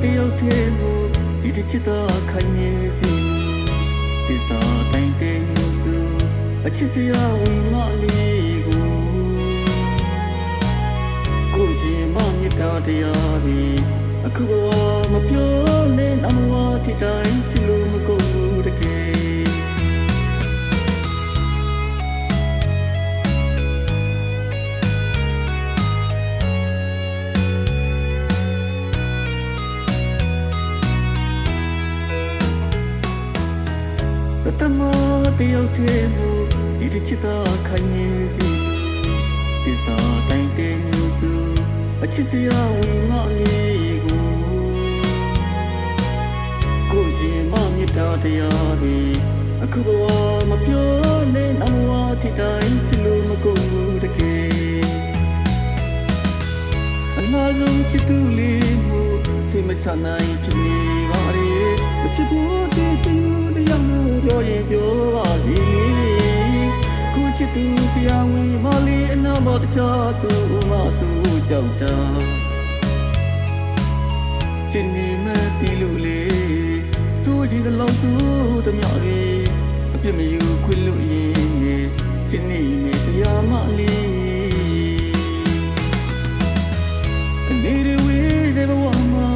တယောက်ထဲကိုဒီတစ်ချစ်သာခိုင်မြဲစီဒီစားတိုင်းတဲ့ညူစုအချစ်စရာဝင်မလေးကိုရှင်မမြတ်တာတရားပြီးအခုဘဝမပြောနဲ့နမဝတိတိုင်းချစ်လို့မကုန်ဘူးတကယ်တမတယောက်ထဲကိုဒီတစ်ချစ်သာခိုင်မြဲစီဒီစားတိုင်းတဲ့ညူစုအချစ်စရာဝင်မလေးကိုရှင်မမြတ်တာတရားပြီးအခုဘဝမပြောနဲ့နမဝတိတိုင်းချစ်လို့မကုန်ဘူးတကယ်အလားဆုံးချစ်သူလေးမှုစိတ်မချနိုင်ဖြစ်နေပါလေမချစ်ဘူးတည်းချစ်တရားလို့ပြောရင်ပြောပါစီကိုချစ်သူဆရာဝန်မလေးအနာမတခြားသူမဆူကြောက်တာချစ်နေမဲ့တီလူလေးစိုးကြည့်တဲ့လောက်သူတမျှလေးအပြစ်မယူခွင့်လို့ရင်နဲ့ချစ်နေမဲ့ဆရာမလေးအနေရဝေးတဲ့ဘဝမှာ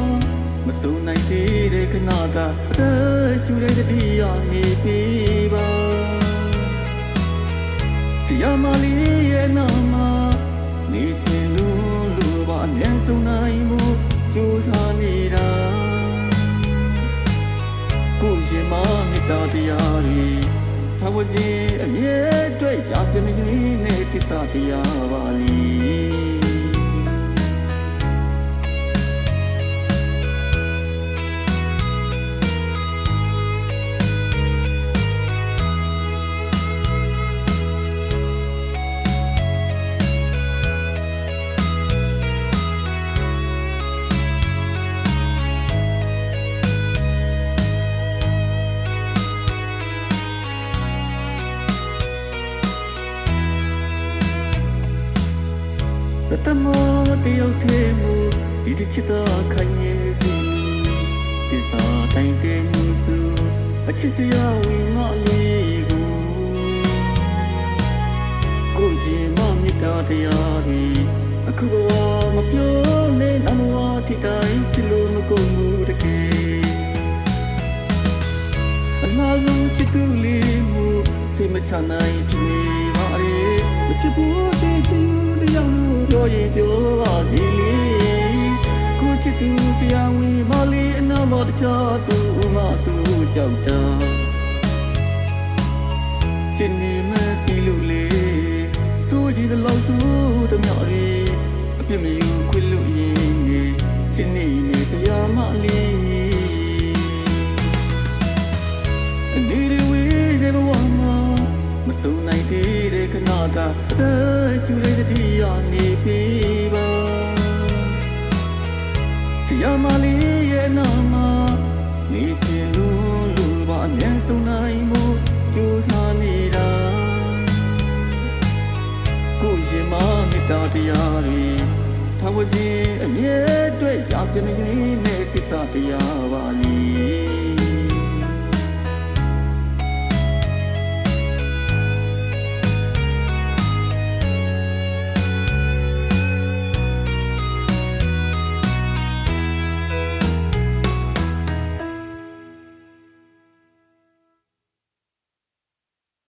မစိုးနိုင်သေးတဲ့ခဏကအသက်ရှူတဲ့တရားနေပြီပါဆရာမလေးရဲ့နာမနေချင်လို့ပါအမြဲဆုံးနိုင်မှုကြိုးစားနေတာကိုရှင်မမြတ်တာတရားတွေဘာဝစီအမြဲတွေ့ရပြမရင်းနဲ့တစ္ဆာတရားပါလီတမတယောက်ထဲကိုဒီတစ်ချစ်သာခိုင်မြဲစီဒီစားတိုင်းတဲ့ညူစုအချစ်စရာဝင်မလေးကိုရှင်မမြတ်တာတရားပြီးအခုဘဝမပြောနဲ့နမဝတိတိုင်းချစ်လို့မကုန်ဘူးတကယ်အလားဆုံးချစ်သူလေးမှုစိတ်မချနိုင်ဖြစ်နေပါလေမချစ်ဘူးတည်းချစ်တရားလို့ပြောရင်ပြောပါစီလေကိုချစ်သူဆရာဝန်မလေးအနာမတခြားသူမဆူကြောက်တာချစ်နေမဲ့တီလူလေးစိုးကြည့်တဲ့လောက်သူတမျှလေးအပြစ်မယူခွင့်လို့ရင်နဲ့ချစ်နေမဲ့ဆရာမလေးအနေရဝေးတဲ့ဘဝမှာမစိုးနိုင်သေးတဲ့ခဏကအသက်ရှူတဲ့တရားနေပြီပါဆရာမလေးရဲ့နာမနေချင်လို့ပါအမြဲဆုံးနိုင်မှုကြိုးစားနေတာကိုရှင်မမြတ်တာတရားတွေထာဝစီအမြဲတွေ့ရပြနေနဲ့တစ္ဆာတရားပါလီ